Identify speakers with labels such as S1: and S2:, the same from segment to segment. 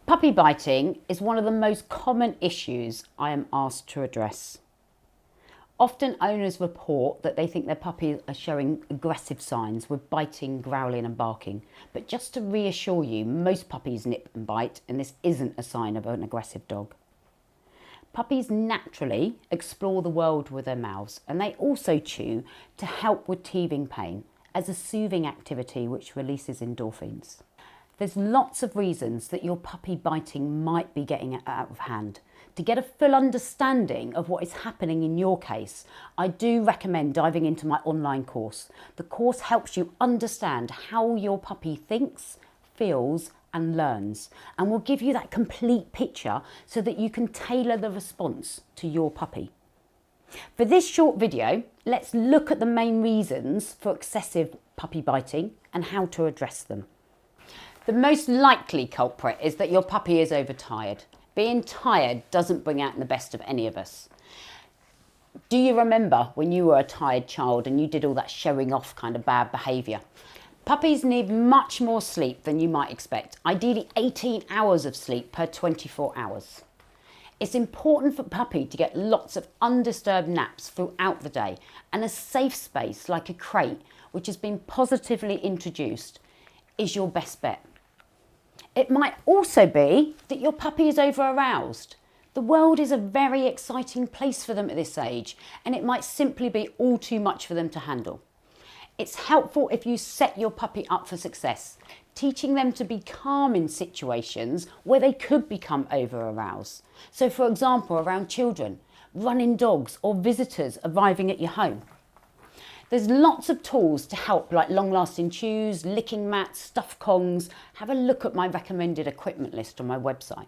S1: Puppy biting is one of the most common issues I am asked to address. Often owners report that they think their puppies are showing aggressive signs with biting, growling and barking. But just to reassure you, most puppies nip and bite, and this isn't a sign of an aggressive dog. Puppies naturally explore the world with their mouths, and they also chew to help with teething pain as a soothing activity which releases endorphins. There's lots of reasons that your puppy biting might be getting out of hand. To get a full understanding of what is happening in your case, I do recommend diving into my online course. The course helps you understand how your puppy thinks, feels and learns, and will give you that complete picture so that you can tailor the response to your puppy. For this short video, let's look at the main reasons for excessive puppy biting and how to address them. The most likely culprit is that your puppy is overtired. Being tired doesn't bring out the best of any of us. Do you remember when you were a tired child and you did all that showing off kind of bad behaviour? Puppies need much more sleep than you might expect, ideally 18 hours of sleep per 24 hours. It's important for puppy to get lots of undisturbed naps throughout the day, and a safe space like a crate, which has been positively introduced, is your best bet. It might also be that your puppy is over-aroused. The world is a very exciting place for them at this age, and it might simply be all too much for them to handle. It's helpful if you set your puppy up for success, teaching them to be calm in situations where they could become over-aroused. So for example, around children, running dogs or visitors arriving at your home. There's lots of tools to help, like long-lasting chews, licking mats, stuffed Kongs. Have a look at my recommended equipment list on my website.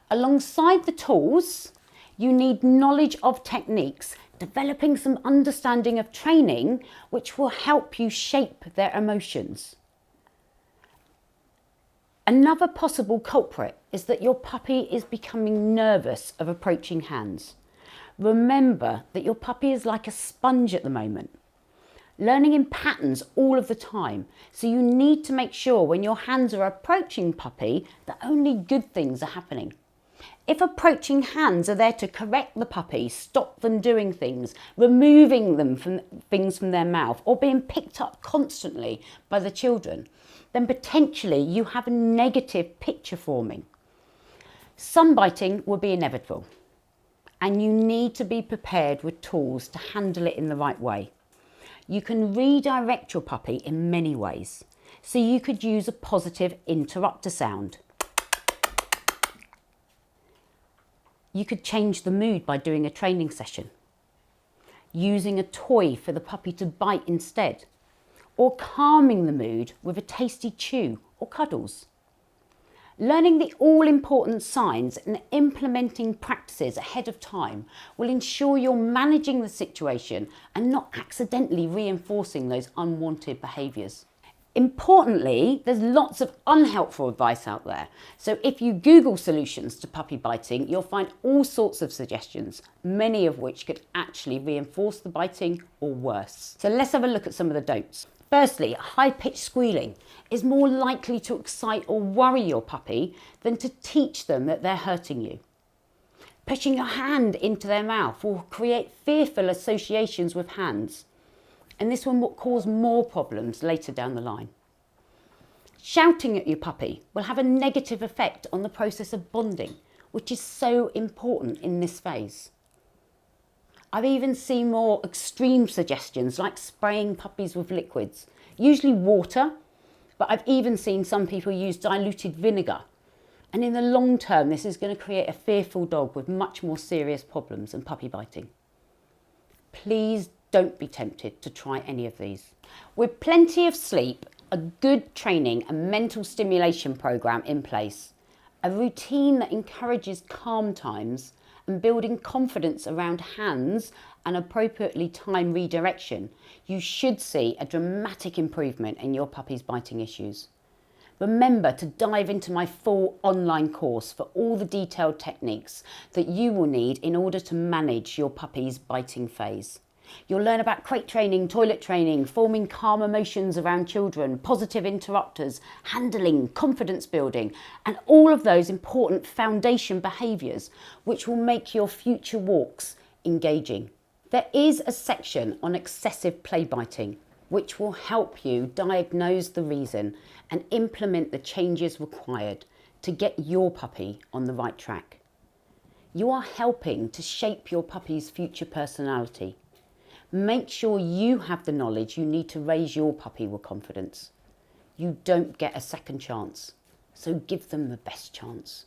S1: Alongside the tools, you need knowledge of techniques, developing some understanding of training, which will help you shape their emotions. Another possible culprit is that your puppy is becoming nervous of approaching hands. Remember that your puppy is like a sponge at the moment, learning in patterns all of the time. So you need to make sure when your hands are approaching puppy that only good things are happening. If approaching hands are there to correct the puppy, stop them doing things, removing them from things from their mouth, or being picked up constantly by the children, then potentially you have a negative picture forming. Some biting will be inevitable, and you need to be prepared with tools to handle it in the right way. You can redirect your puppy in many ways. So you could use a positive interrupter sound. You could change the mood by doing a training session, using a toy for the puppy to bite instead, or calming the mood with a tasty chew or cuddles. Learning the all-important signs and implementing practices ahead of time will ensure you're managing the situation and not accidentally reinforcing those unwanted behaviours. Importantly, there's lots of unhelpful advice out there. So if you Google solutions to puppy biting, you'll find all sorts of suggestions, many of which could actually reinforce the biting or worse. So let's have a look at some of the don'ts. Firstly, high-pitched squealing is more likely to excite or worry your puppy than to teach them that they're hurting you. Pushing your hand into their mouth will create fearful associations with hands, and this will cause more problems later down the line. Shouting at your puppy will have a negative effect on the process of bonding, which is so important in this phase. I've even seen more extreme suggestions like spraying puppies with liquids, usually water, but I've even seen some people use diluted vinegar. And in the long term, this is going to create a fearful dog with much more serious problems than puppy biting. Please don't be tempted to try any of these. With plenty of sleep, a good training and mental stimulation program in place, a routine that encourages calm times, and building confidence around hands and appropriately timed redirection, you should see a dramatic improvement in your puppy's biting issues. Remember to dive into my full online course for all the detailed techniques that you will need in order to manage your puppy's biting phase. You'll learn about crate training, toilet training, forming calm emotions around children, positive interrupters, handling, confidence building, and all of those important foundation behaviours which will make your future walks engaging. There is a section on excessive play biting which will help you diagnose the reason and implement the changes required to get your puppy on the right track. You are helping to shape your puppy's future personality. Make sure you have the knowledge you need to raise your puppy with confidence. You don't get a second chance, so give them the best chance.